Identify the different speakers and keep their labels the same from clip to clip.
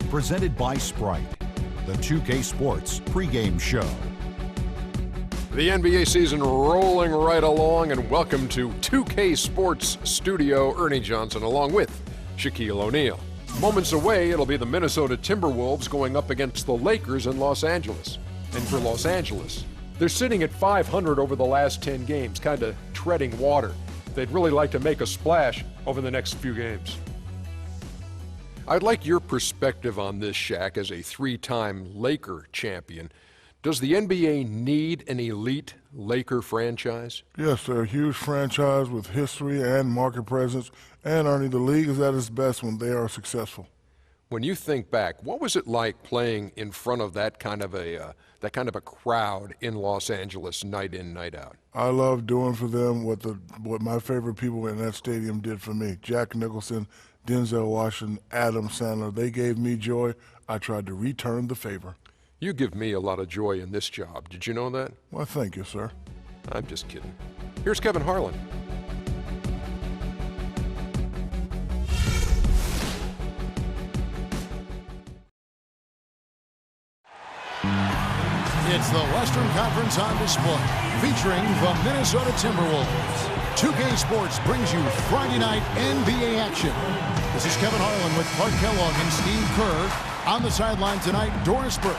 Speaker 1: presented by Sprite. The 2K Sports pregame show.
Speaker 2: The NBA season rolling right along, and welcome to 2K Sports Studio. Ernie Johnson along with Shaquille O'Neal. Moments away, it'll be the Minnesota Timberwolves going up against the Lakers in Los Angeles. And for Los Angeles, they're sitting at 500 over the last 10 games, kind of treading water. They'd really like to make a splash over the next few games. I'd like your perspective on this, Shaq, as a three-time Laker champion. Does the NBA need an elite Laker franchise?
Speaker 3: Yes, they're a huge franchise with history and market presence, and Ernie, the league is at its best when they are successful.
Speaker 2: When you think back, what was it like playing in front of that kind of a crowd in Los Angeles, night in, night out?
Speaker 3: I love doing for them what my favorite people in that stadium did for me. Jack Nicholson, Denzel Washington, Adam Sandler, they gave me joy. I tried to return the favor.
Speaker 2: You give me a lot of joy in this job. Did you know that?
Speaker 3: Well, thank you, sir.
Speaker 2: I'm just kidding. Here's Kevin Harlan.
Speaker 4: It's the Western Conference on display, featuring the Minnesota Timberwolves. 2K Sports brings you Friday night NBA action. This is Kevin Harlan with Clark Kellogg and Steve Kerr. On the sideline tonight, Doris Burke.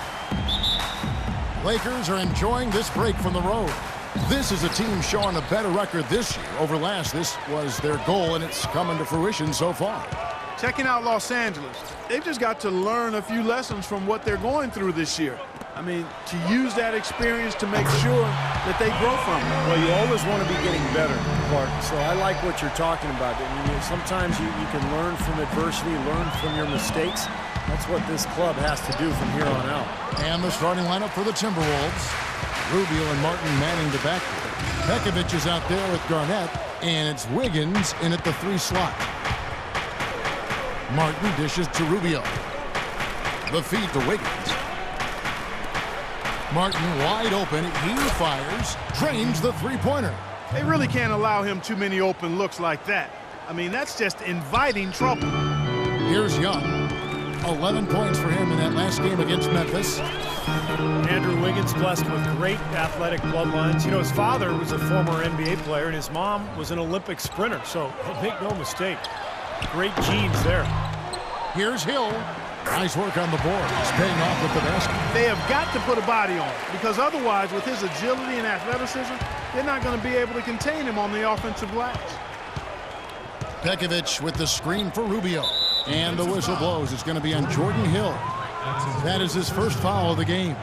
Speaker 4: Lakers are enjoying this break from the road. This is a team showing a better record this year over last. This was their goal, and it's coming to fruition so far.
Speaker 5: Checking out Los Angeles, they've just got to learn a few lessons from what they're going through this year. I mean, to use that experience to make sure that they grow from it.
Speaker 6: Well, you always want to be getting better, Clark. So I like what you're talking about. I mean, sometimes you can learn from adversity, learn from your mistakes. That's what this club has to do from here on out.
Speaker 4: And the starting lineup for the Timberwolves. Rubio and Martin manning the backcourt. Pekovic is out there with Garnett, and it's Wiggins in at the 3 slot. Martin dishes to Rubio. The feed to Wiggins. Martin wide open. He fires, drains the three-pointer.
Speaker 5: They really can't allow him too many open looks like that. I mean, that's just inviting trouble.
Speaker 4: Here's Young. 11 points for him in that last game against Memphis.
Speaker 6: Andrew Wiggins blessed with great athletic bloodlines. You know, his father was a former NBA player, and his mom was an Olympic sprinter, so make no mistake. Great genes there.
Speaker 4: Here's Hill. Nice work on the board. He's paying off with the basket.
Speaker 5: They have got to put a body on him, because otherwise, with his agility and athleticism, they're not going to be able to contain him on the offensive glass.
Speaker 4: Pekovic with the screen for Rubio. And the whistle blows. It's going to be on Jordan Hill. That is his first foul of the game.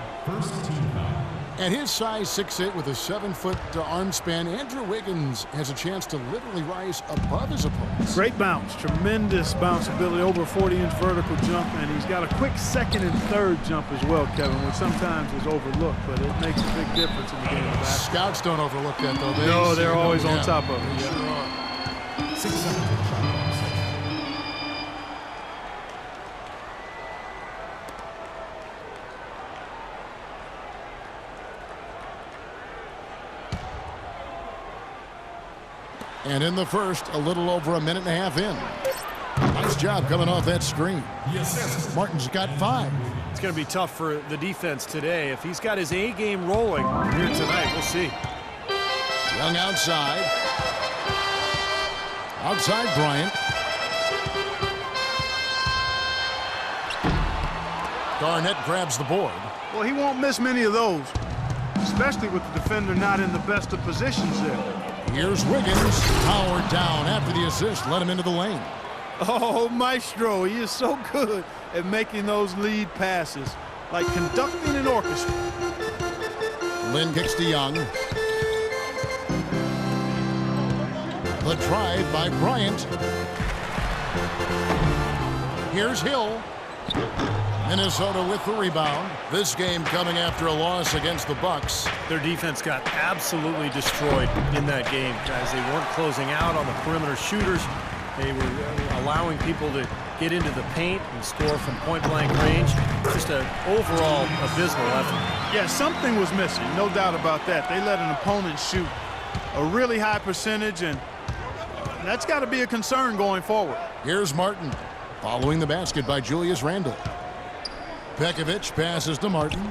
Speaker 4: At his size 6'8" with a 7-foot arm span, Andrew Wiggins has a chance to literally rise above his opponents.
Speaker 5: Great bounce, tremendous bounce ability, over a 40-inch vertical jump, and he's got a quick second and third jump as well, Kevin, which sometimes is overlooked, but it makes a big difference in the game of basketball.
Speaker 4: Scouts don't overlook that, though.
Speaker 5: No, they're always on top of it.
Speaker 4: Sure are.
Speaker 7: 6-7.
Speaker 4: And in the first, a little over a minute and a half in. Nice job coming off that screen.
Speaker 7: Yes.
Speaker 4: Martin's got 5.
Speaker 6: It's going to be tough for the defense today. If he's got his A game rolling here tonight, we'll see.
Speaker 4: Young outside. Outside Bryant. Garnett grabs the board.
Speaker 5: Well, he won't miss many of those, especially with the defender not in the best of positions there.
Speaker 4: Here's Wiggins, powered down after the assist, let him into the lane.
Speaker 5: Oh, Maestro, he is so good at making those lead passes, like conducting an orchestra.
Speaker 4: Lynn kicks to Young. The drive by Bryant. Here's Hill. Minnesota with the rebound. This game coming after a loss against the Bucks.
Speaker 6: Their defense got absolutely destroyed in that game, guys. They weren't closing out on the perimeter shooters. They were allowing people to get into the paint and score from point-blank range. Just an overall abysmal effort.
Speaker 5: Yeah, something was missing, no doubt about that. They let an opponent shoot a really high percentage, and that's got to be a concern going forward.
Speaker 4: Here's Martin, following the basket by Julius Randle. Pekovic passes to Martin.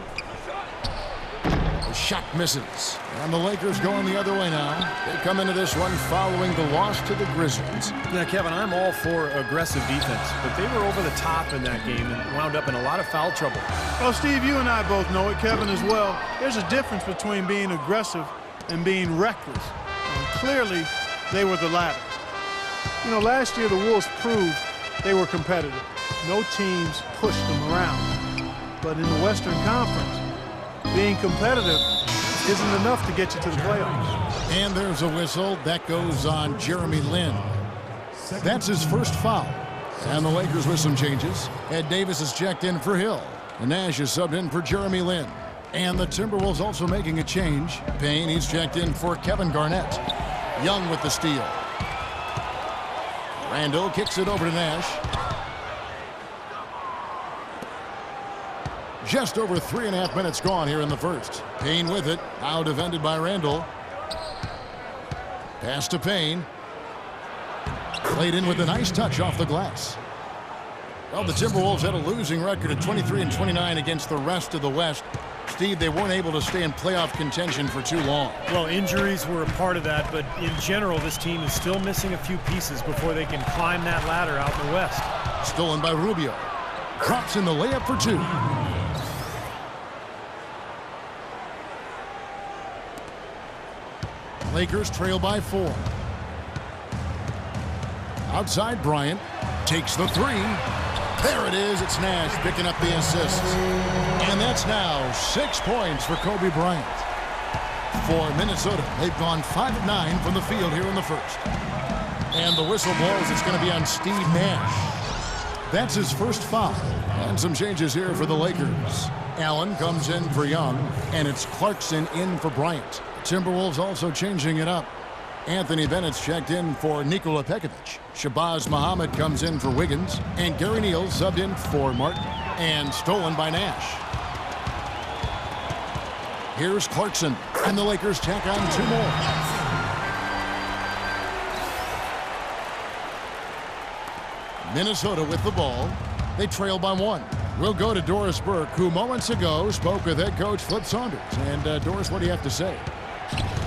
Speaker 4: The shot misses. And the Lakers going the other way now. They come into this one following the loss to the Grizzlies.
Speaker 6: Now, Kevin, I'm all for aggressive defense, but they were over the top in that game and wound up in a lot of foul trouble.
Speaker 5: Well, Steve, you and I both know it, Kevin as well. There's a difference between being aggressive and being reckless. And clearly, they were the latter. You know, last year the Wolves proved they were competitive. No teams pushed them around. But in the Western Conference, being competitive isn't enough to get you to the playoffs.
Speaker 4: And there's a whistle. That goes on Jeremy Lin. That's his first foul. And the Lakers with some changes. Ed Davis is checked in for Hill. And Nash is subbed in for Jeremy Lin. And the Timberwolves also making a change. Payne, he's checked in for Kevin Garnett. Young with the steal. Randall kicks it over to Nash. Just over 3.5 minutes gone here in the first. Payne with it. Now defended by Randall. Pass to Payne. Played in with a nice touch off the glass. Well, the Timberwolves had a losing record of 23-29 against the rest of the West. Steve, they weren't able to stay in playoff contention for too long.
Speaker 6: Well, injuries were a part of that, but in general, this team is still missing a few pieces before they can climb that ladder out in the West.
Speaker 4: Stolen by Rubio. Drops in the layup for 2. Lakers trail by 4. Outside, Bryant takes the 3. There it is. It's Nash picking up the assist. And that's now 6 points for Kobe Bryant. For Minnesota, they've gone 5 of 9 from the field here in the first. And the whistle blows. It's going to be on Steve Nash. That's his first foul. And some changes here for the Lakers. Allen comes in for Young, and it's Clarkson in for Bryant. Timberwolves also changing it up. Anthony Bennett's checked in for Nikola Pekovic. Shabazz Muhammad comes in for Wiggins. And Gary Neal subbed in for Martin. And stolen by Nash. Here's Clarkson. And the Lakers tack on 2 more. Minnesota with the ball. They trail by 1. We'll go to Doris Burke, who moments ago spoke with head coach Flip Saunders. And Doris, what do you have to say?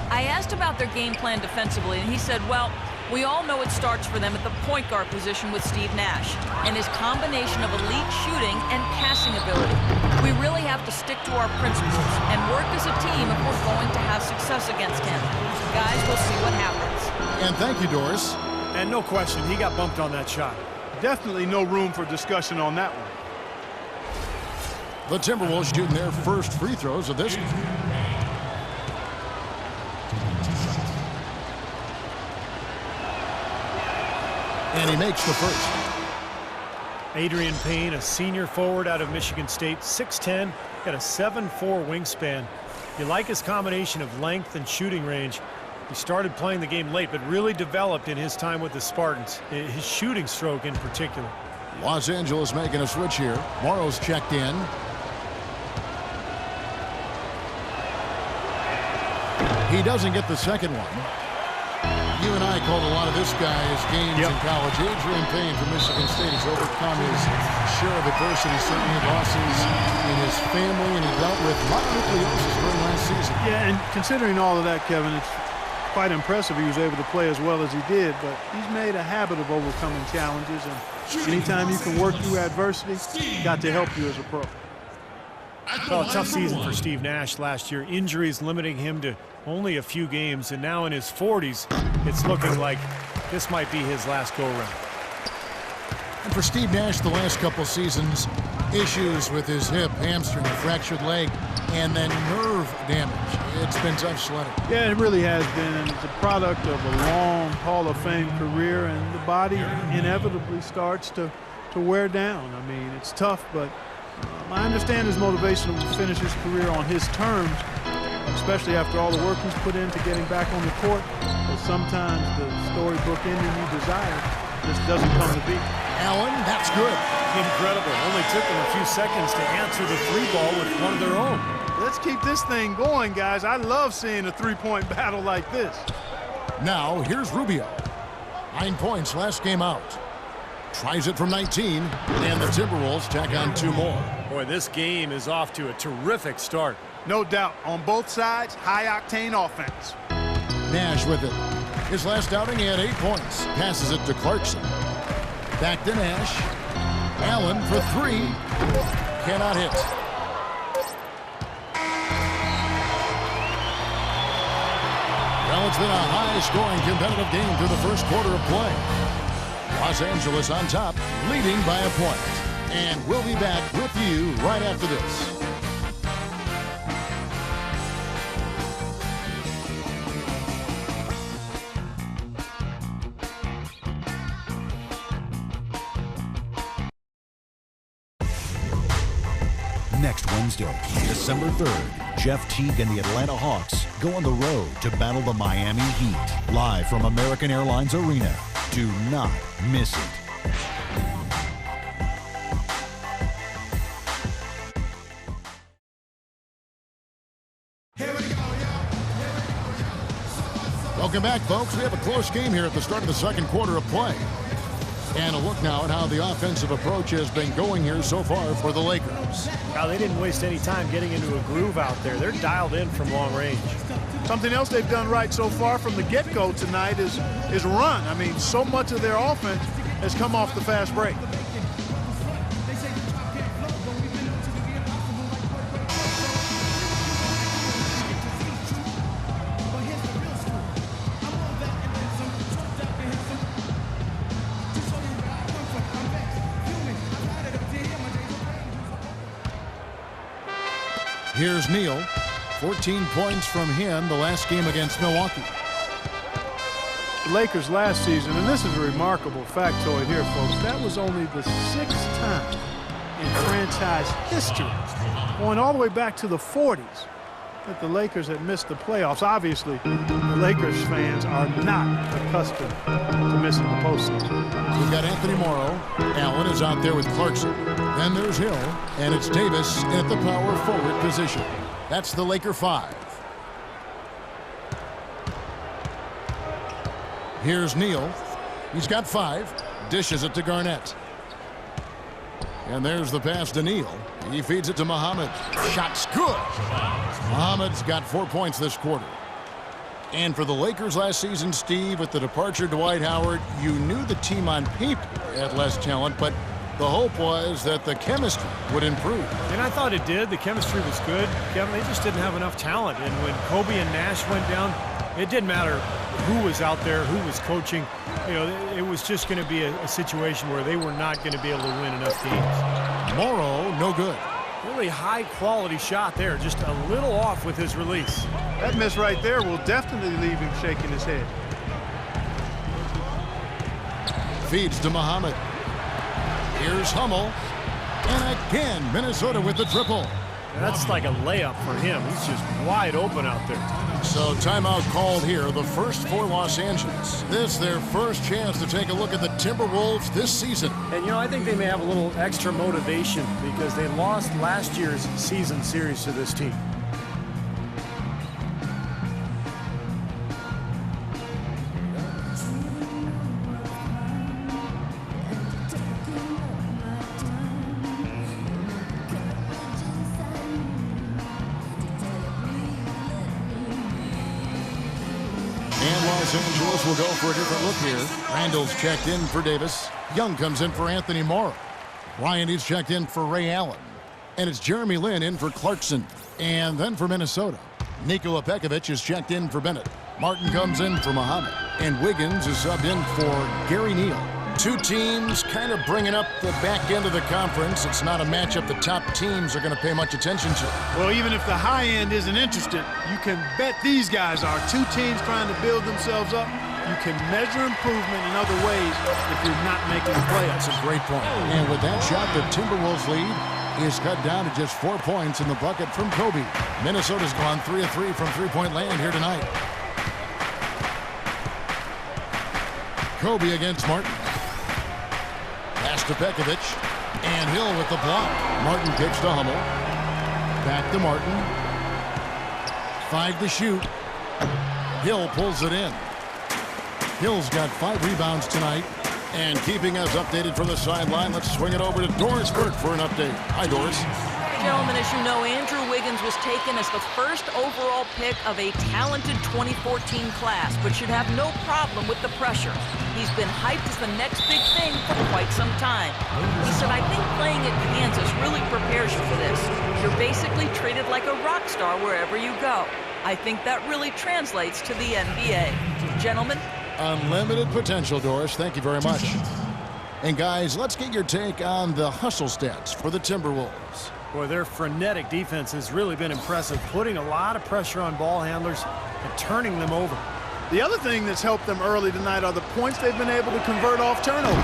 Speaker 8: I asked about their game plan defensively, and he said, well, we all know it starts for them at the point guard position with Steve Nash and his combination of elite shooting and passing ability. We really have to stick to our principles and work as a team if we're going to have success against him. Guys, we'll see what happens.
Speaker 4: And thank you, Doris.
Speaker 6: And no question, he got bumped on that shot.
Speaker 5: Definitely no room for discussion on that one.
Speaker 4: The Timberwolves shooting their first free throws of this game. And he makes the first.
Speaker 6: Adrian Payne, a senior forward out of Michigan State, 6'10", got a 7'4" wingspan. You like his combination of length and shooting range. He started playing the game late, but really developed in his time with the Spartans, his shooting stroke in particular.
Speaker 4: Los Angeles making a switch here. Morrow's checked in. He doesn't get the second one. You and I called a lot of this guy's games in college. Adrian Payne from Michigan State has overcome his share of adversity, certainly losses in his family, and he dealt with mononucleosis during last season.
Speaker 5: Yeah, and considering all of that, Kevin, it's quite impressive he was able to play as well as he did, but he's made a habit of overcoming challenges, and anytime you can work through adversity, got to help you as a pro.
Speaker 6: Well, a tough season for Steve Nash last year. Injuries limiting him to only a few games, and now in his 40s, it's looking like this might be his last go-around.
Speaker 4: And for Steve Nash, the last couple seasons, issues with his hip, hamstring, fractured leg, and then nerve damage. It's been tough sledding.
Speaker 5: Yeah, it really has been, and it's a product of a long Hall of Fame career, and the body inevitably starts to wear down. I mean, it's tough, but I understand his motivation to finish his career on his terms, especially after all the work he's put into getting back on the court. But sometimes the storybook ending you desire just doesn't come to be.
Speaker 4: Allen, that's good.
Speaker 6: Incredible. Only took them a few seconds to answer the 3-ball with one of their own.
Speaker 5: Let's keep this thing going, guys. I love seeing a three-point battle like this.
Speaker 4: Now, here's Rubio. 9 points last game out. Tries it from 19, and the Timberwolves tack on 2 more.
Speaker 6: Boy, this game is off to a terrific start.
Speaker 5: No doubt. On both sides, high-octane offense.
Speaker 4: Nash with it. His last outing, he had 8 points. Passes it to Clarkson. Back to Nash. Allen for 3. Cannot hit. Well, it's been a high-scoring competitive game through the first quarter of play. Los Angeles on top, leading by a point. And we'll be back with you right after this.
Speaker 1: Next Wednesday, December 3rd, Jeff Teague and the Atlanta Hawks go on the road to battle the Miami Heat. Live from American Airlines Arena. Do not miss it.
Speaker 4: Welcome back, folks. We have a close game here at the start of the second quarter of play. And a look now at how the offensive approach has been going here so far for the Lakers.
Speaker 6: Now, they didn't waste any time getting into a groove out there. They're dialed in from long range.
Speaker 5: Something else they've done right so far from the get-go tonight is run. I mean, so much of their offense has come off the fast break.
Speaker 4: Here's Neal. 14 points from him the last game against Milwaukee.
Speaker 5: The Lakers last season, and this is a remarkable factoid here, folks, that was only the 6th time in franchise history, going all the way back to the 40s, that the Lakers had missed the playoffs. Obviously, the Lakers fans are not accustomed to missing the postseason.
Speaker 4: We've got Anthony Morrow. Allen is out there with Clarkson. Then there's Hill, and it's Davis in at the power forward position. That's the Laker 5. Here's Neal. He's got 5. Dishes it to Garnett. And there's the pass to Neal. He feeds it to Muhammad. Shot's good. Muhammad's got 4 points this quarter. And for the Lakers last season, Steve, with the departure of Dwight Howard, you knew the team on paper had less talent, but the hope was that the chemistry would improve.
Speaker 6: And I thought it did. The chemistry was good. Kevin, they just didn't have enough talent. And when Kobe and Nash went down, it didn't matter who was out there, who was coaching. You know, it was just going to be a situation where they were not going to be able to win enough games.
Speaker 4: Morrow, no good.
Speaker 6: Really high-quality shot there, just a little off with his release.
Speaker 5: That miss right there will definitely leave him shaking his head.
Speaker 4: Feeds to Muhammad. Here's Hummel. And again, Minnesota with the triple.
Speaker 6: That's like a layup for him. He's just wide open out there.
Speaker 4: So timeout called here, the first for Los Angeles. This their first chance to take a look at the Timberwolves this season.
Speaker 6: And, you know, I think they may have a little extra motivation because they lost last year's season series to this team.
Speaker 4: Los Angeles will go for a different look here. Randall's checked in for Davis. Young comes in for Anthony Morrow. Bryant is checked in for Ray Allen. And it's Jeremy Lin in for Clarkson. And then for Minnesota, Nikola Pekovic is checked in for Bennett. Martin comes in for Muhammad. And Wiggins is subbed in for Gary Neal. Two teams kind of bringing up the back end of the conference. It's not a matchup the top teams are going to pay much attention to.
Speaker 5: Well, even if the high end isn't interested, you can bet these guys are. Two teams trying to build themselves up. You can measure improvement in other ways if you're not making the playoffs.
Speaker 4: That's a great point. And with that shot, the Timberwolves lead is cut down to just 4 points in the bucket from Kobe. Minnesota's gone 3 of 3 from three-point land here tonight. Kobe against Martin. Pass to Pekovic. And Hill with the block. Martin kicks to Hummel. Back to Martin. 5 to shoot. Hill pulls it in. Hill's got 5 rebounds tonight. And keeping us updated from the sideline, let's swing it over to Doris Burke for an update. Hi, Doris.
Speaker 8: Gentlemen, as you know, Andrew Wiggins was taken as the first overall pick of a talented 2014 class, but should have no problem with the pressure. He's been hyped as the next big thing for quite some time. He said, I think playing at Kansas really prepares you for this. You're basically treated like a rock star wherever you go. I think that really translates to the NBA. Gentlemen?
Speaker 4: Unlimited potential, Doris. Thank you very much. And guys, let's get your take on the hustle stats for the Timberwolves.
Speaker 6: Boy, their frenetic defense has really been impressive, putting a lot of pressure on ball handlers and turning them over.
Speaker 5: The other thing that's helped them early tonight are the points they've been able to convert off turnover.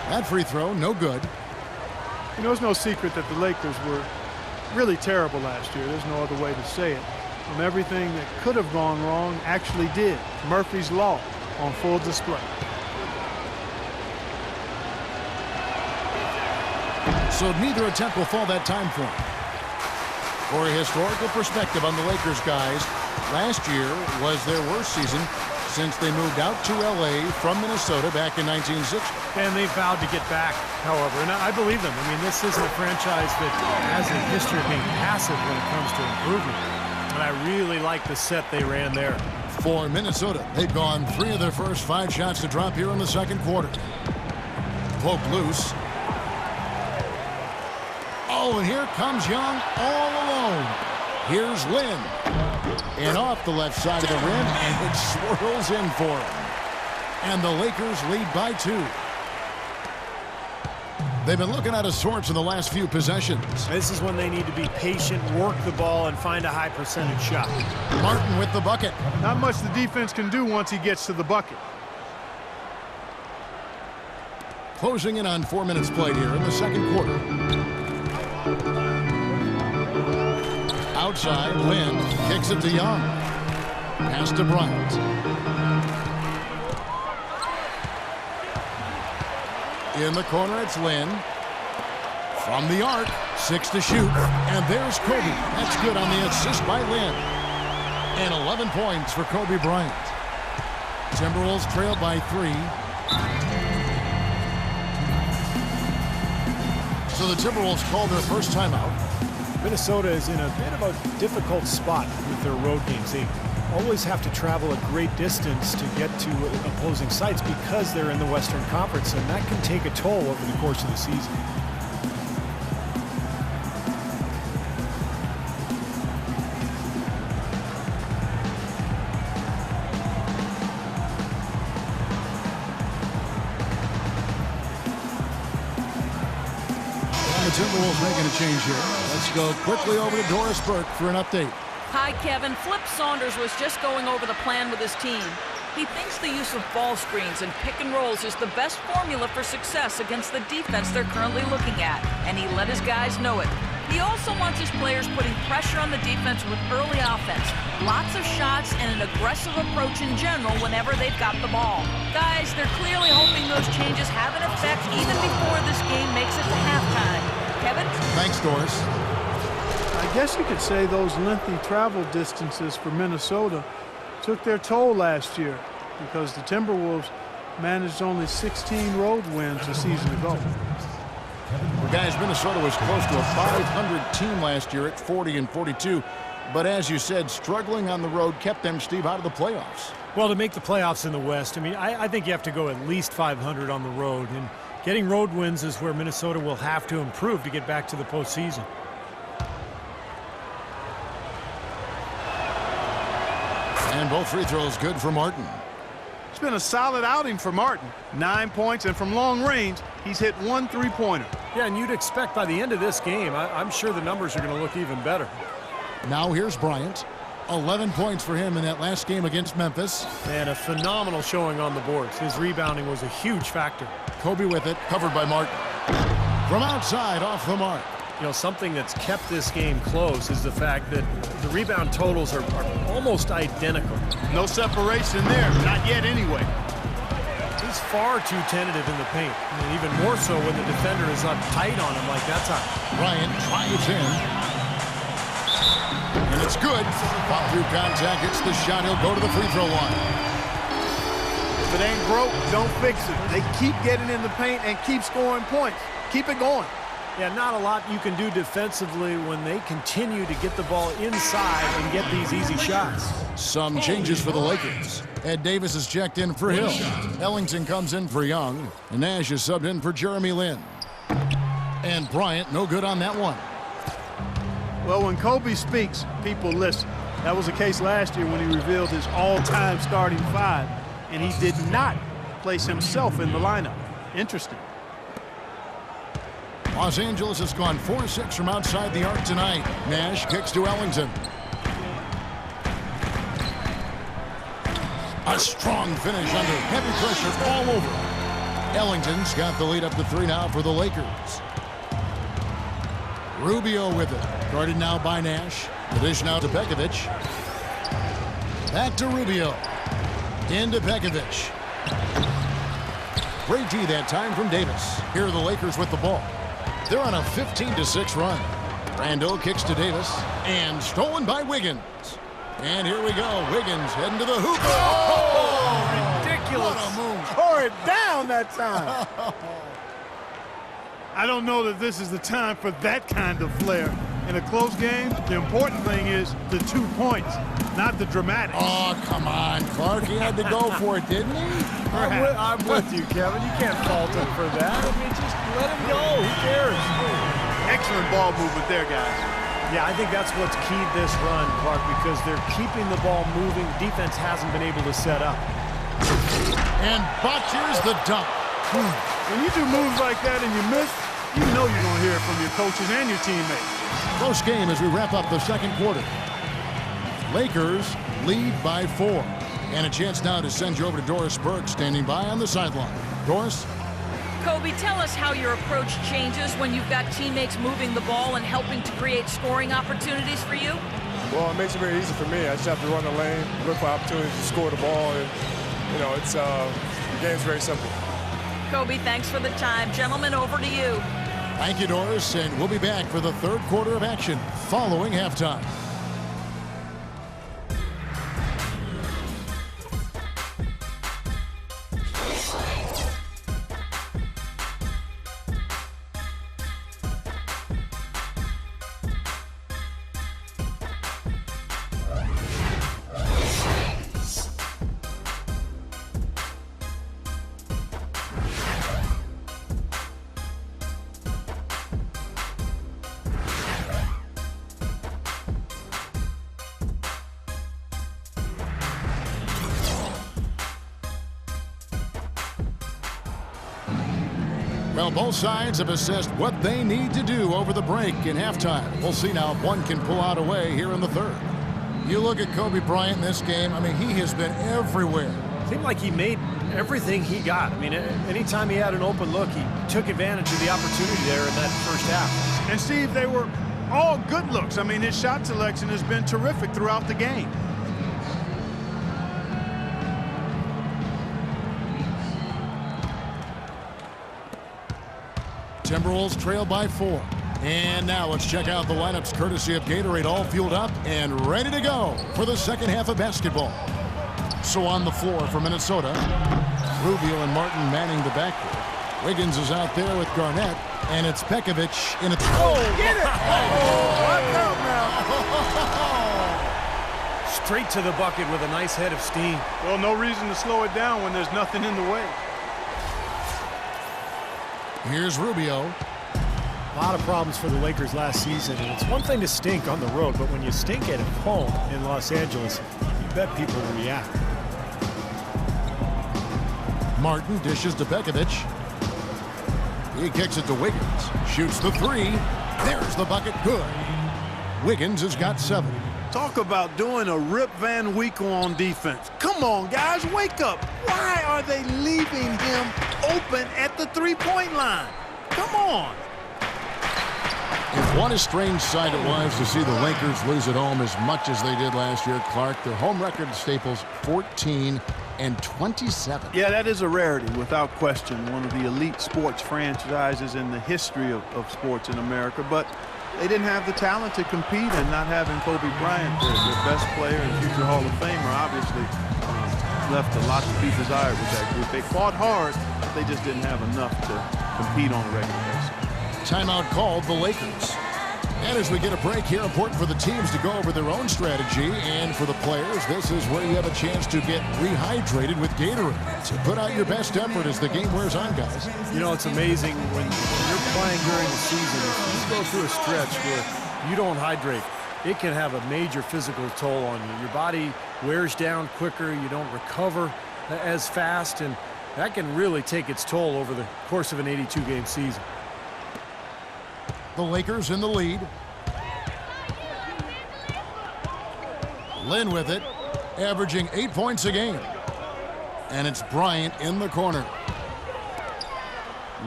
Speaker 4: That free throw, no good.
Speaker 5: You know, it's no secret that the Lakers were really terrible last year. There's no other way to say it. From everything that could have gone wrong actually did. Murphy's Law on full display.
Speaker 4: So neither attempt will fall that time for him. For a historical perspective on the Lakers, guys, last year was their worst season since they moved out to L.A. from Minnesota back in 1960.
Speaker 6: And they vowed to get back, however, and I believe them. I mean, this isn't a franchise that has a history of being passive when it comes to improvement. And I really like the set they ran there.
Speaker 4: For Minnesota, they've gone 3 of their first 5 shots to drop here in the second quarter. Poke loose. Oh, and here comes Young all alone. Here's Lynn. And off the left side of the rim, and it swirls in for him. And the Lakers lead by 2. They've been looking out of sorts in the last few possessions.
Speaker 6: This is when they need to be patient, work the ball, and find a high percentage shot.
Speaker 4: Martin with the bucket.
Speaker 5: Not much the defense can do once he gets to the bucket.
Speaker 4: Closing in on 4 minutes played here in the second quarter. Outside, Lynn kicks it to Young. Pass to Bryant. In the corner, it's Lynn. From the arc, 6 to shoot. And there's Kobe. That's good on the assist by Lynn. And 11 points for Kobe Bryant. Timberwolves trailed by 3. So the Timberwolves called their first timeout.
Speaker 6: Minnesota is in a bit of a difficult spot with their road games. They always have to travel a great distance to get to opposing sites because they're in the Western Conference, and that can take a toll over the course of the season.
Speaker 4: The Timberwolves making a change here. Let's go quickly over to Doris Burke for an update.
Speaker 8: Hi, Kevin. Flip Saunders was just going over the plan with his team. He thinks the use of ball screens and pick and rolls is the best formula for success against the defense they're currently looking at, and he let his guys know it. He also wants his players putting pressure on the defense with early offense, lots of shots, and an aggressive approach in general whenever they've got the ball. Guys, they're clearly hoping those changes have an effect even before this game makes it to halftime. Kevin?
Speaker 4: Thanks, Doris.
Speaker 5: I guess you could say those lengthy travel distances for Minnesota took their toll last year because the Timberwolves managed only 16 road wins a season ago.
Speaker 4: Well, guys, Minnesota was close to a 500 team last year at 40-42. But as you said, struggling on the road kept them, Steve, out of the playoffs.
Speaker 6: Well, to make the playoffs in the West, I mean, I think you have to go at least 500 on the road. And getting road wins is where Minnesota will have to improve to get back to the postseason.
Speaker 4: And both free throws good for Martin.
Speaker 5: It's been a solid outing for Martin. 9 points, and from long range, he's hit 1 3-pointer.
Speaker 6: Yeah, and you'd expect by the end of this game, I'm sure the numbers are going to look even better.
Speaker 4: Now here's Bryant. 11 points for him in that last game against Memphis.
Speaker 6: And a phenomenal showing on the boards. His rebounding was a huge factor.
Speaker 4: Kobe with it, covered by Martin. From outside, off the mark.
Speaker 6: You know, something that's kept this game close is the fact that the rebound totals are almost identical.
Speaker 5: No separation there, not yet anyway.
Speaker 6: He's far too tentative in the paint. I mean, even more so when the defender is up tight on him like that time.
Speaker 4: Bryant drives in. And it's good. Pop through contact, hits the shot. He'll go to the free throw line.
Speaker 5: If it ain't broke, don't fix it. They keep getting in the paint and keep scoring points. Keep it going.
Speaker 6: Yeah, not a lot you can do defensively when they continue to get the ball inside and get these easy shots.
Speaker 4: Some changes for the Lakers. Ed Davis is checked in for Hill. Ellington comes in for Young. And Nash is subbed in for Jeremy Lin. And Bryant, no good on that one.
Speaker 5: Well, when Kobe speaks, people listen. That was the case last year when he revealed his all-time starting five, and he did not place himself in the lineup. Interesting.
Speaker 4: Los Angeles has gone 4-6 from outside the arc tonight. Nash kicks to Ellington. A strong finish under heavy pressure all over. Ellington's got the lead up to 3 now for the Lakers. Rubio with it. Guarded now by Nash. The dish now to Pekovic. Back to Rubio. Into Pekovic. Great D that time from Davis. Here are the Lakers with the ball. They're on a 15-6 run. Randall kicks to Davis. And stolen by Wiggins. And here we go. Wiggins heading to the hoop.
Speaker 6: Oh, ridiculous.
Speaker 4: What a move.
Speaker 5: Tore it down that time. I don't know that this is the time for that kind of flair. In a close game, the important thing is the 2 points, not the dramatic.
Speaker 4: Oh, come on, Clark. He had to go for it, didn't he?
Speaker 6: I'm with you, Kevin. You can't fault him for that. I mean, just let him go. Who cares?
Speaker 5: Excellent ball movement there, guys.
Speaker 6: Yeah, I think that's what's keyed this run, Clark, because they're keeping the ball moving. Defense hasn't been able to set up.
Speaker 4: And botches the dunk.
Speaker 5: When you do moves like that and you miss, you know you're going to hear it from your coaches and your teammates.
Speaker 4: Close game as we wrap up the second quarter. Lakers lead by 4. And a chance now to send you over to Doris Burke standing by on the sideline. Doris?
Speaker 8: Kobe, tell us how your approach changes when you've got teammates moving the ball and helping to create scoring opportunities for you.
Speaker 9: Well, it makes it very easy for me. I just have to run the lane, look for opportunities to score the ball, and, you know, it's the game's very simple.
Speaker 8: Kobe, thanks for the time. Gentlemen, over to you.
Speaker 4: Thank you, Doris, and we'll be back for the third quarter of action following halftime. Well, both sides have assessed what they need to do over the break in halftime. We'll see now if one can pull out a way here in the third. You look at Kobe Bryant in this game, I mean, he has been everywhere.
Speaker 6: Seemed like he made everything he got. I mean, anytime he had an open look, he took advantage of the opportunity there in that first half.
Speaker 5: And Steve, they were all good looks. I mean, his shot selection has been terrific throughout the game.
Speaker 4: Timberwolves trail by 4. And now let's check out the lineups courtesy of Gatorade, all fueled up and ready to go for the second half of basketball. So on the floor for Minnesota, Rubio and Martin manning the backcourt. Wiggins is out there with Garnett, and it's Pekovic in a...
Speaker 5: Oh, get it! Oh, watch out now.
Speaker 6: Straight to the bucket with a nice head of steam.
Speaker 5: Well, no reason to slow it down when there's nothing in the way.
Speaker 4: Here's Rubio.
Speaker 6: A lot of problems for the Lakers last season, and it's one thing to stink on the road, but when you stink at home in Los Angeles, you bet people will react.
Speaker 4: Martin dishes to Pekovic. He kicks it to Wiggins. Shoots the 3. There's the bucket. Good. Wiggins has got 7.
Speaker 5: Talk about doing a Rip Van Winkle on defense. Come on, guys, wake up. Why are they leaving him open at the three-point line? Come on.
Speaker 4: If one strange sight it was to see the Lakers lose at home as much as they did last year, Clark, their home record at Staples, 14-27.
Speaker 5: Yeah, that is a rarity, without question. One of the elite sports franchises in the history of sports in America. But they didn't have the talent to compete, and not having Kobe Bryant, their best player and future Hall of Famer, obviously left a lot to be desired with that group. They fought hard, but they just didn't have enough to compete on a regular basis.
Speaker 4: Timeout called the Lakers. And as we get a break here, important for the teams to go over their own strategy, and for the players, this is where you have a chance to get rehydrated with Gatorade. So put out your best effort as the game wears on, guys.
Speaker 6: You know, it's amazing when you're playing during the season, if you go through a stretch where you don't hydrate, it can have a major physical toll on you. Your body wears down quicker, you don't recover as fast, and that can really take its toll over the course of an 82-game season.
Speaker 4: The Lakers in the lead. Lynn with it, averaging 8 points a game. And it's Bryant in the corner.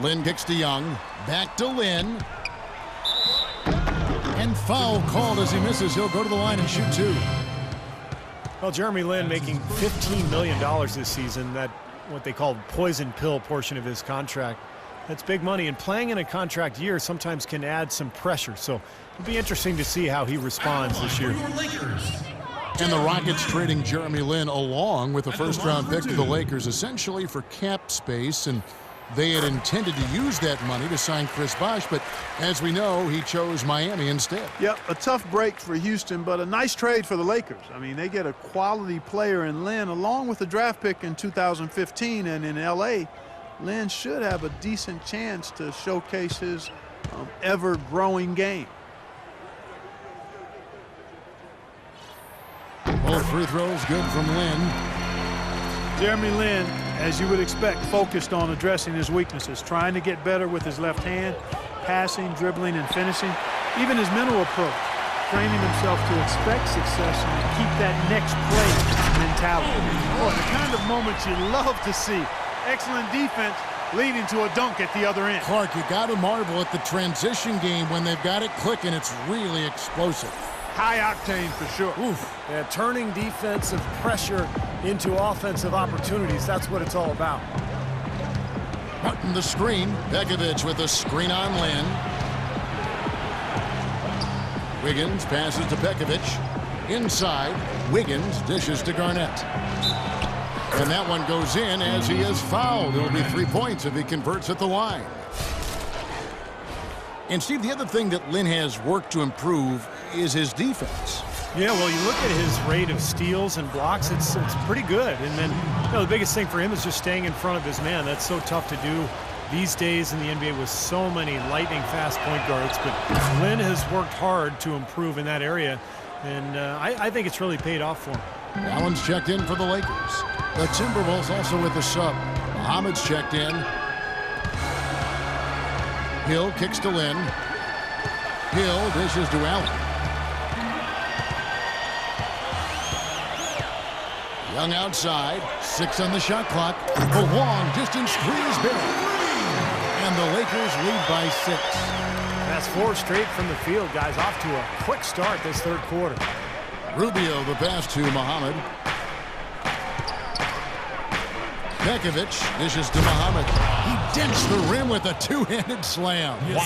Speaker 4: Lynn kicks to Young. Back to Lynn. And foul called as he misses. He'll go to the line and shoot two.
Speaker 6: Well, Jeremy Lin making $15 million this season, that what they call poison pill portion of his contract. That's big money, and playing in a contract year sometimes can add some pressure. So it'll be interesting to see how he responds this year.
Speaker 4: And the Rockets trading Jeremy Lin along with a first-round pick to the Lakers, essentially for cap space, and they had intended to use that money to sign Chris Bosh, but as we know, he chose Miami instead.
Speaker 5: Yep, a tough break for Houston, but a nice trade for the Lakers. I mean, they get a quality player in Lin along with a draft pick in 2015, and in L.A., Lin should have a decent chance to showcase his ever-growing game.
Speaker 4: Both free throws good from Lin.
Speaker 5: Jeremy Lin, as you would expect, focused on addressing his weaknesses, trying to get better with his left hand, passing, dribbling, and finishing. Even his mental approach, training himself to expect success and to keep that next play mentality. Boy, the kind of moments you love to see. Excellent defense leading to a dunk at the other end.
Speaker 4: Clark, you got to marvel at the transition game when they've got it clicking. It's really explosive.
Speaker 5: High octane for sure.
Speaker 6: Oof. Yeah, turning defensive pressure into offensive opportunities. That's what it's all about.
Speaker 4: Martin the screen. Begovic with a screen on Lin. Wiggins passes to Begovic. Inside, Wiggins dishes to Garnett. And that one goes in as he is fouled. It'll be 3 points if he converts at the line. And Steve, the other thing that Lin has worked to improve is his defense.
Speaker 6: Yeah, well, you look at his rate of steals and blocks, it's pretty good. And then, you know, the biggest thing for him is just staying in front of his man. That's so tough to do these days in the NBA with so many lightning-fast point guards. But Lin has worked hard to improve in that area, and I think it's really paid off for him.
Speaker 4: Allen's checked in for the Lakers. The Timberwolves also with the sub. Muhammad's checked in. Hill kicks to Lin. Hill dishes to Allen. Young outside. 6 on the shot clock. The long distance three is big. And the Lakers lead by 6.
Speaker 6: That's 4 straight from the field, guys. Off to a quick start this third quarter.
Speaker 4: Rubio the pass to Muhammad. Begovic dishes to Muhammad. He dents the rim with a two-handed slam.
Speaker 5: Wow.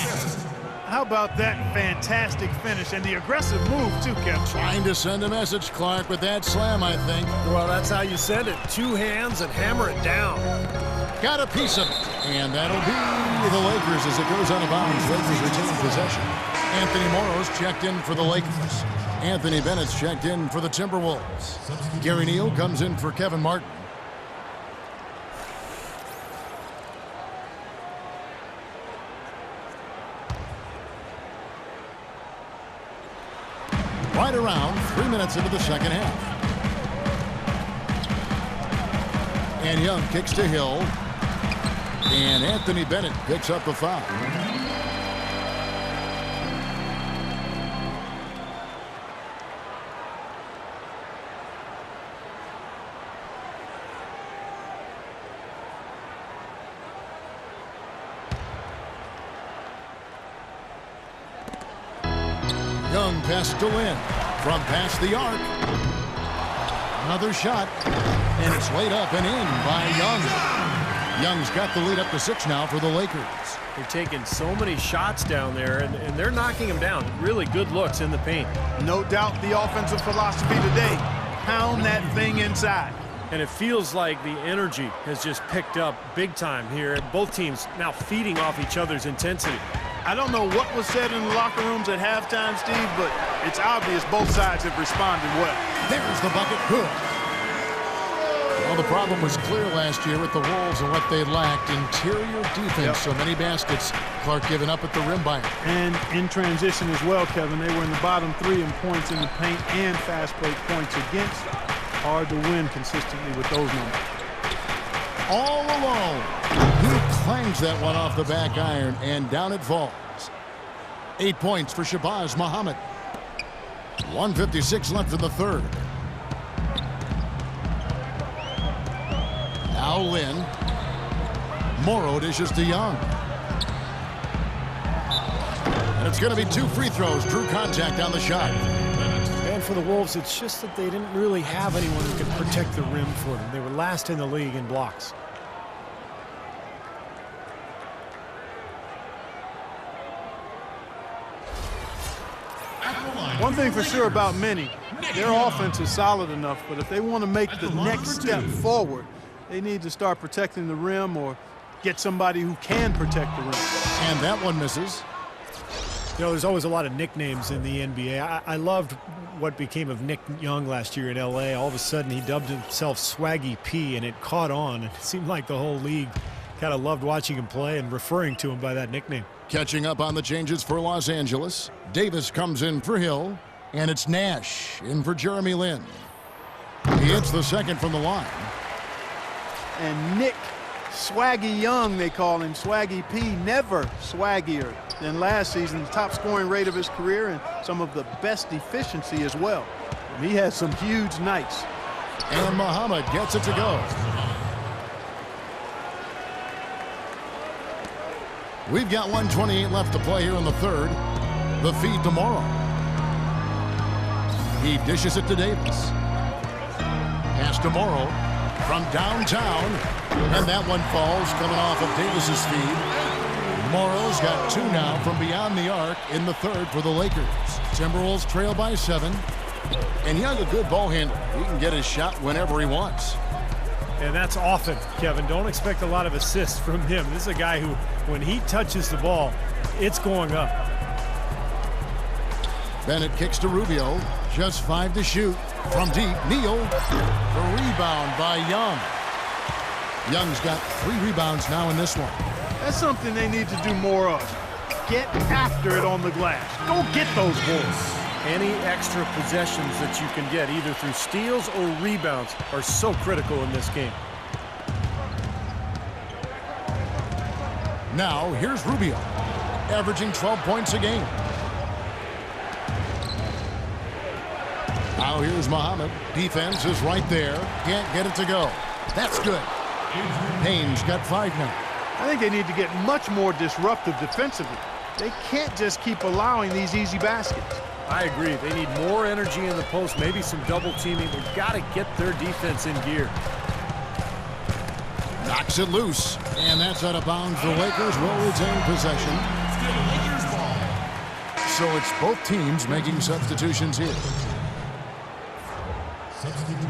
Speaker 5: How about that fantastic finish and the aggressive move, too, Kevin?
Speaker 4: Trying to send a message, Clark, with that slam, I think.
Speaker 6: Well, that's how you send it. 2 hands and hammer it down.
Speaker 4: Got a piece of it. And that'll be the Lakers as it goes out of bounds. Lakers retain possession. Anthony Morrow's checked in for the Lakers. Anthony Bennett's checked in for the Timberwolves. Gary Neal comes in for Kevin Martin. Right around 3 minutes into the second half. And Young kicks to Hill. And Anthony Bennett picks up the foul. Young pass to Lin from past the arc. Another shot, and it's laid up and in by Young. Young's got the lead up to 6 now for the Lakers.
Speaker 6: They're taking so many shots down there, and they're knocking them down. Really good looks in the paint.
Speaker 5: No doubt the offensive philosophy today. Pound that thing inside.
Speaker 6: And it feels like the energy has just picked up big time here. Both teams now feeding off each other's intensity.
Speaker 5: I don't know what was said in the locker rooms at halftime, Steve, but it's obvious both sides have responded well.
Speaker 4: There's the bucket. Good. Well, the problem was clear last year with the Wolves and what they lacked. Interior defense. So many baskets. Clark giving up at the rim by him.
Speaker 5: And in transition as well, Kevin. They were in the bottom 3 in points in the paint and fast break points against. Hard to win consistently with those numbers.
Speaker 4: All alone. He clangs that one off the back iron, and down it falls. 8 points for Shabazz Muhammad. 1:56 left in the third. Now Lynn. Morrow dishes to Young. And it's going to be 2 free throws. Drew contact on the shot.
Speaker 6: And for the Wolves, it's just that they didn't really have anyone who could protect the rim for them. They were last in the league in blocks.
Speaker 5: One thing for sure about many, their offense is solid enough, but if they want to make the next step forward, they need to start protecting the rim or get somebody who can protect the rim.
Speaker 4: And that one misses.
Speaker 6: You know, there's always a lot of nicknames in the NBA. I loved what became of Nick Young last year in L.A. All of a sudden, he dubbed himself Swaggy P, and it caught on. It seemed like the whole league kind of loved watching him play and referring to him by that nickname.
Speaker 4: Catching up on the changes for Los Angeles. Davis comes in for Hill, and it's Nash in for Jeremy Lin. He hits the second from the line.
Speaker 5: And Nick Swaggy Young, they call him, Swaggy P, never swaggier than last season. The top scoring rate of his career and some of the best efficiency as well. And he has some huge nights.
Speaker 4: And Muhammad gets it to go. We've got 1:28 left to play here in the third. The feed to Morrow. He dishes it to Davis. Pass to Morrow from downtown. And that one falls coming off of Davis's feed. Morrow's got 2 now from beyond the arc in the third for the Lakers. Timberwolves trail by 7. And Young, a good ball handler. He can get his shot whenever he wants.
Speaker 6: And that's often, Kevin. Don't expect a lot of assists from him. This is a guy who, when he touches the ball, it's going up.
Speaker 4: Bennett kicks to Rubio. Just 5 to shoot. From deep, Neal. The rebound by Young. Young's got 3 rebounds now in this one.
Speaker 5: That's something they need to do more of. Get after it on the glass. Go get those balls.
Speaker 6: Any extra possessions that you can get, either through steals or rebounds, are so critical in this game.
Speaker 4: Now, here's Rubio, averaging 12 points a game. Now here's Muhammad. Defense is right there. Can't get it to go. That's good. Payne's got 5 now.
Speaker 5: I think they need to get much more disruptive defensively. They can't just keep allowing these easy baskets.
Speaker 6: I agree. They need more energy in the post, maybe some double teaming. They've got to get their defense in gear.
Speaker 4: Knocks it loose, and that's out of bounds. The Lakers will retain possession. So it's both teams making substitutions here. Substitution.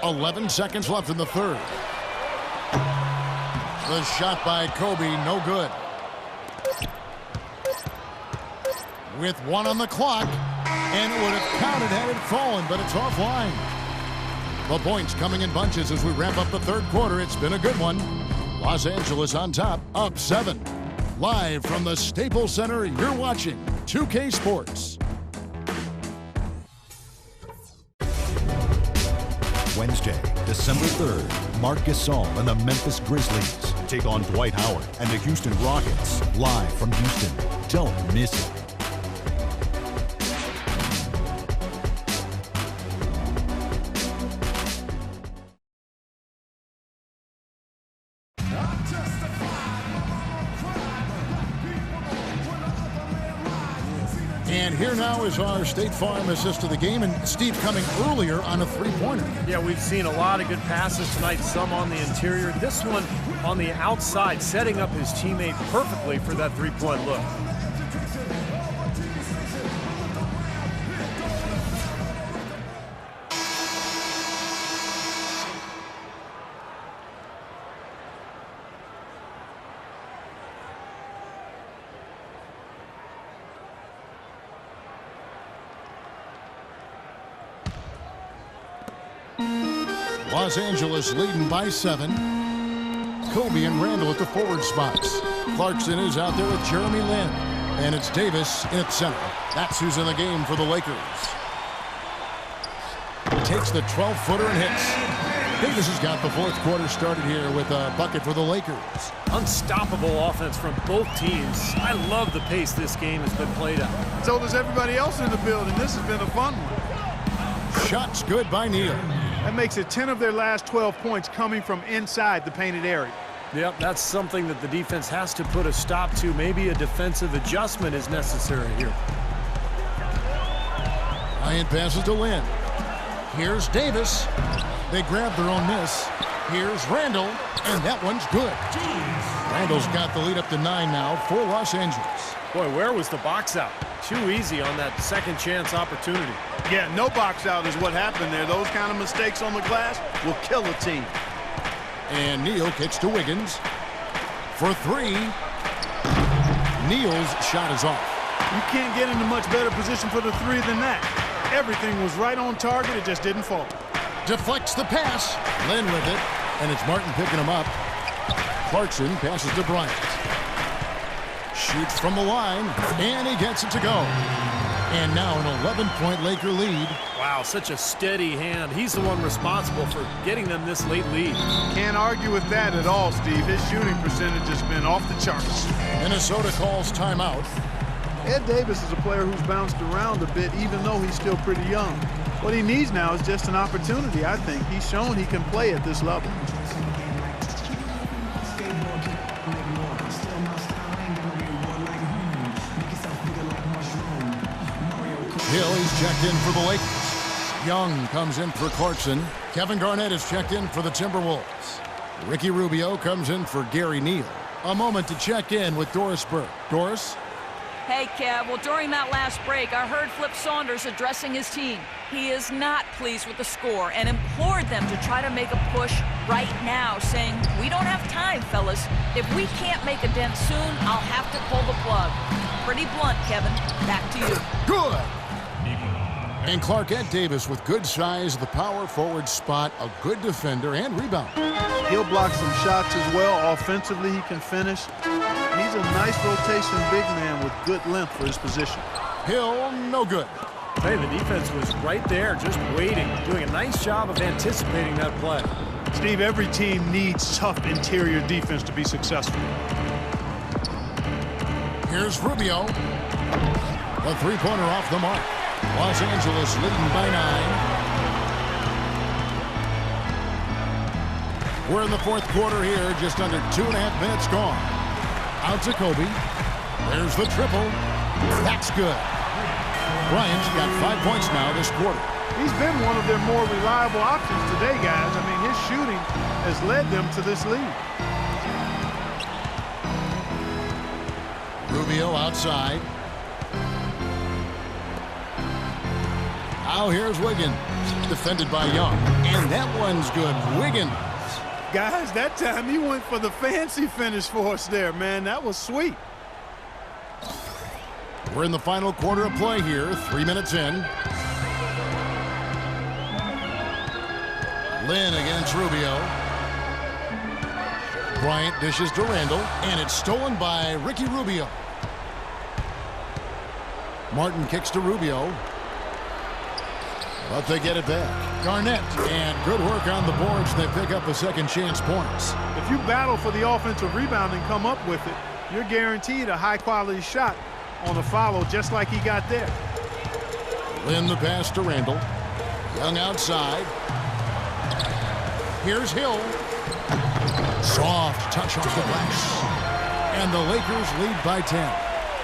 Speaker 4: 11 seconds left in the third. The shot by Kobe, no good. With 1 on the clock, and it would have counted had it fallen, but it's offline. The points coming in bunches as we wrap up the third quarter. It's been a good one. Los Angeles on top, up 7. Live from the Staples Center, you're watching 2K Sports.
Speaker 1: Wednesday, December 3rd, Marc Gasol and the Memphis Grizzlies take on Dwight Howard and the Houston Rockets, live from Houston. Don't miss it.
Speaker 4: And here now is our State Farm assist to the game, and Steve coming earlier on a three-pointer.
Speaker 6: Yeah, we've seen a lot of good passes tonight, some on the interior. This one on the outside, setting up his teammate perfectly for that three-point look.
Speaker 4: Los Angeles leading by 7. Kobe and Randall at the forward spots. Clarkson is out there with Jeremy Lin. And it's Davis in at center. That's who's in the game for the Lakers. Takes the 12-footer and hits. Davis has got the fourth quarter started here with a bucket for the Lakers.
Speaker 6: Unstoppable offense from both teams. I love the pace this game has been played at.
Speaker 5: So does everybody else in the building. This has been a fun one.
Speaker 4: Shots good by Neal.
Speaker 5: That makes it 10 of their last 12 points coming from inside the painted area.
Speaker 6: Yep, that's something that the defense has to put a stop to. Maybe a defensive adjustment is necessary here.
Speaker 4: Bryant passes to Lin. Here's Davis. They grab their own miss. Here's Randall, and that one's good. Randall's got the lead up to 9 now for Los Angeles.
Speaker 6: Boy, where was the box out? Too easy on that second chance opportunity.
Speaker 5: Yeah, no box out is what happened there. Those kind of mistakes on the glass will kill a team.
Speaker 4: And Neal kicks to Wiggins for 3. Neal's shot is off.
Speaker 5: You can't get into much better position for the 3 than that. Everything was right on target. It just didn't fall.
Speaker 4: Deflects the pass. Lin with it. And it's Martin picking him up. Clarkson passes to Bryant. Shoots from the line. And he gets it to go. And now an 11-point Laker lead.
Speaker 6: Wow, such a steady hand. He's the one responsible for getting them this late lead.
Speaker 5: Can't argue with that at all, Steve. His shooting percentage has been off the charts.
Speaker 4: Minnesota calls timeout.
Speaker 5: Ed Davis is a player who's bounced around a bit, even though he's still pretty young. What he needs now is just an opportunity, I think. He's shown he can play at this level.
Speaker 4: Hill, he's checked in for the Lakers. Young comes in for Clarkson. Kevin Garnett is checked in for the Timberwolves. Ricky Rubio comes in for Gary Neal. A moment to check in with Doris Burke. Doris?
Speaker 8: Hey, Kev. Well, during that last break, I heard Flip Saunders addressing his team. He is not pleased with the score and implored them to try to make a push right now, saying, "We don't have time, fellas. If we can't make a dent soon, I'll have to pull the plug." Pretty blunt, Kevin. Back to you.
Speaker 4: Good. And Clark Ed Davis with good size, the power forward spot, a good defender and rebound.
Speaker 5: He'll block some shots as well. Offensively, he can finish. He's a nice rotation big man with good length for his position.
Speaker 4: Hill, no good.
Speaker 6: Hey, the defense was right there, just waiting, doing a nice job of anticipating that play.
Speaker 5: Steve, every team needs tough interior defense to be successful.
Speaker 4: Here's Rubio. The three-pointer off the mark. Los Angeles leading by 9. We're in the fourth quarter here, just under 2.5 minutes gone. Out to Kobe. There's the triple. That's good. Bryant's got 5 points now this quarter.
Speaker 5: He's been one of their more reliable options today, guys. I mean, his shooting has led them to this lead.
Speaker 4: Rubio outside. Now here's Wiggins. Defended by Young. And that one's good. Wiggins.
Speaker 5: Guys, that time he went for the fancy finish for us there, man. That was sweet.
Speaker 4: We're in the final quarter of play here. 3 minutes in. Lin against Rubio. Bryant dishes to Randall. And it's stolen by Ricky Rubio. Martin kicks to Rubio. But they get it back. Garnett, and good work on the boards. They pick up the second chance points.
Speaker 5: If you battle for the offensive rebound and come up with it, you're guaranteed a high-quality shot on a follow just like he got there.
Speaker 4: Lin the pass to Randall. Young outside. Here's Hill. Soft touch off the glass. And the Lakers lead by 10.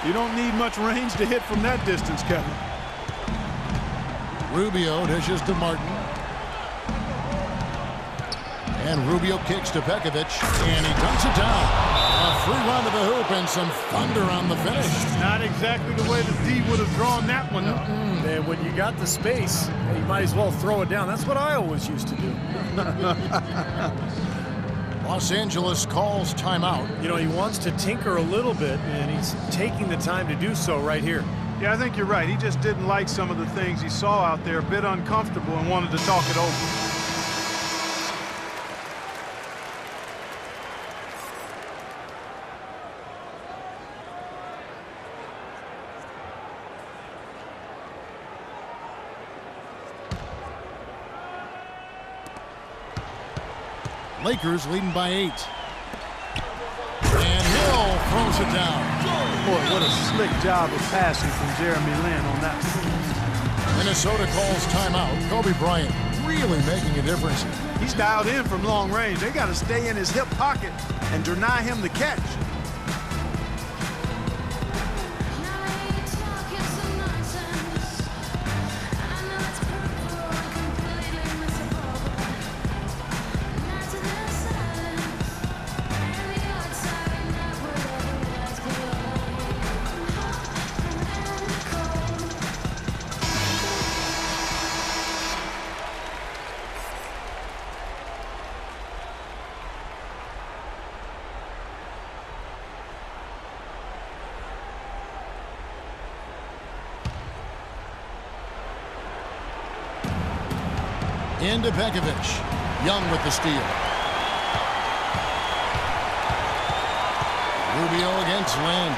Speaker 5: You don't need much range to hit from that distance, Kevin.
Speaker 4: Rubio dishes to Martin. And Rubio kicks to Pekovic. And he dunks it down. A free run to the hoop and some thunder on the finish.
Speaker 5: Not exactly the way the D would have drawn that one up.
Speaker 6: And when you got the space, you might as well throw it down. That's what I always used to do.
Speaker 4: Los Angeles calls timeout.
Speaker 6: You know, he wants to tinker a little bit, and he's taking the time to do so right here.
Speaker 5: Yeah, I think you're right. He just didn't like some of the things he saw out there, a bit uncomfortable, and wanted to talk it over.
Speaker 4: Lakers leading by 8. And Hill throws it down.
Speaker 5: Boy, what a slick job of passing from Jeremy Lin on that one.
Speaker 4: Minnesota calls timeout. Kobe Bryant really making a difference.
Speaker 5: He's dialed in from long range. They got to stay in his hip pocket and deny him the catch.
Speaker 4: Into Begovic. Young with the steal. Rubio against Lin.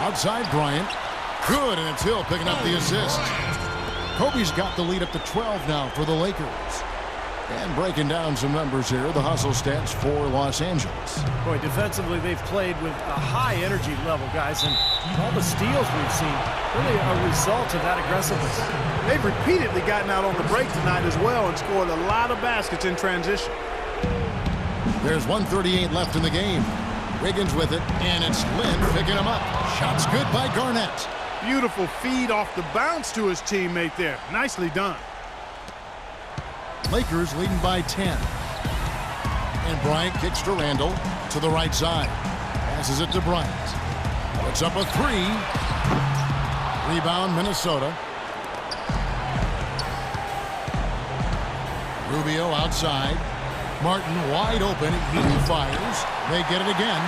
Speaker 4: Outside Bryant. Good, and it's Hill picking up the assist. Kobe's got the lead up to 12 now for the Lakers. And breaking down some numbers here, the hustle stats for Los Angeles.
Speaker 6: Boy, defensively, they've played with a high energy level, guys, and all the steals we've seen really a result of that aggressiveness.
Speaker 5: They've repeatedly gotten out on the break tonight as well and scored a lot of baskets in transition.
Speaker 4: There's 1:38 left in the game. Wiggins with it, and it's Lin picking him up. Shots good by Garnett.
Speaker 5: Beautiful feed off the bounce to his teammate there. Nicely done.
Speaker 4: Lakers leading by 10. And Bryant kicks to Randall to the right side. Passes it to Bryant. Puts up a 3. Rebound Minnesota. Rubio outside. Martin wide open. He fires. They get it again.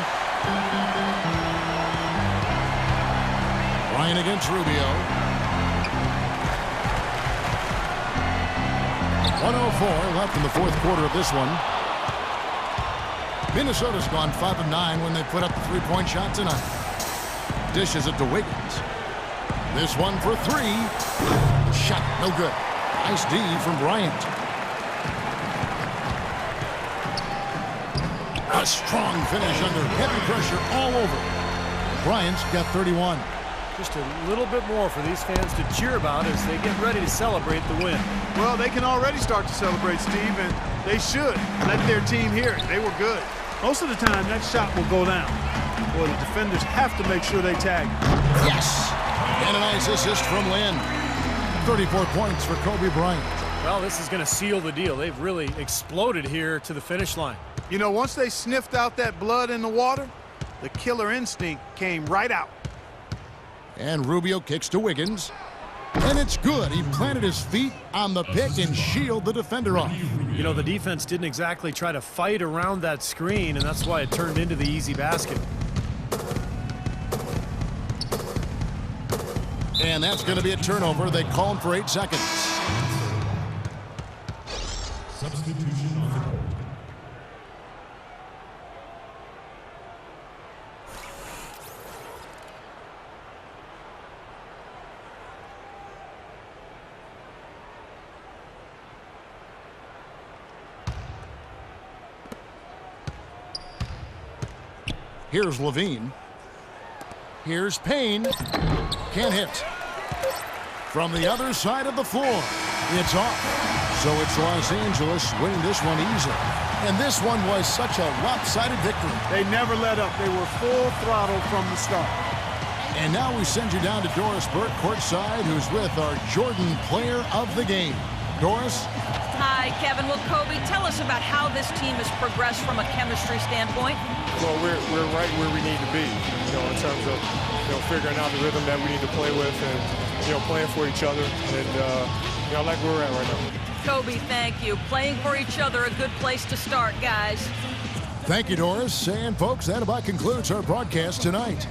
Speaker 4: Bryant against Rubio. 1:04 left in the fourth quarter of this one. Minnesota's gone 5 of 9 when they put up the three-point shot tonight. Dishes it to Wiggins. This one for 3. Shot no good. Nice D from Bryant. A strong finish under heavy pressure all over. Bryant's got 31.
Speaker 6: Just a little bit more for these fans to cheer about as they get ready to celebrate the win.
Speaker 5: Well, they can already start to celebrate, Steve, and they should. Let their team hear it. They were good. Most of the time, that shot will go down. Boy, the defenders have to make sure they tag.
Speaker 4: Yes! And a nice assist from Lin. 34 points for Kobe Bryant.
Speaker 6: Well, this is going to seal the deal. They've really exploded here to the finish line.
Speaker 5: You know, once they sniffed out that blood in the water, the killer instinct came right out.
Speaker 4: And Rubio kicks to Wiggins. And it's good. He planted his feet on the pick and shielded the defender off.
Speaker 6: You know, the defense didn't exactly try to fight around that screen, and that's why it turned into the easy basket.
Speaker 4: And that's going to be a turnover. They call him for 8 seconds.
Speaker 7: Substitution on the court.
Speaker 4: Here's Levine. Here's Payne. Can't hit. From the other side of the floor, it's off. So it's Los Angeles winning this one easily. And this one was such a lopsided victory.
Speaker 5: They never let up. They were full throttle from the start.
Speaker 4: And now we send you down to Doris Burke courtside, who's with our Jordan Player of the Game. Doris?
Speaker 8: Hi, Kevin. Well, Kobe, tell us about how this team has progressed from a chemistry standpoint.
Speaker 9: Well, we're right where we need to be, in terms of, figuring out the rhythm that we need to play with and, playing for each other. And, I like where we're at right now.
Speaker 8: Kobe, thank you. Playing for each other, a good place to start, guys.
Speaker 4: Thank you, Doris. And, folks, that about concludes our broadcast tonight.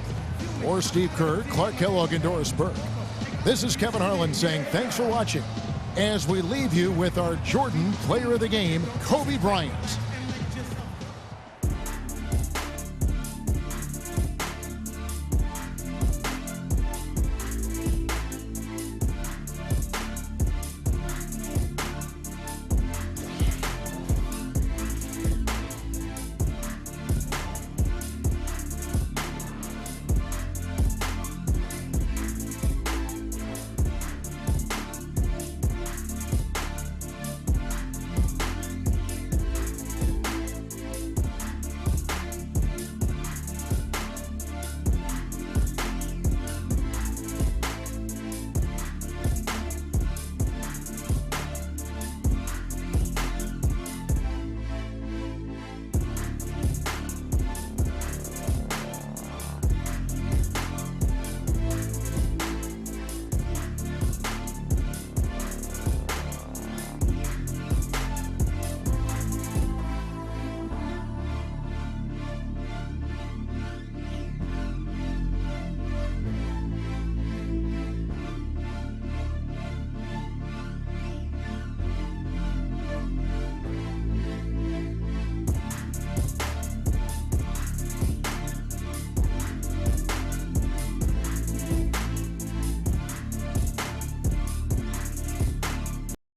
Speaker 4: For Steve Kerr, Clark Kellogg, and Doris Burke, this is Kevin Harlan saying thanks for watching as we leave you with our Jordan Player of the Game, Kobe Bryant.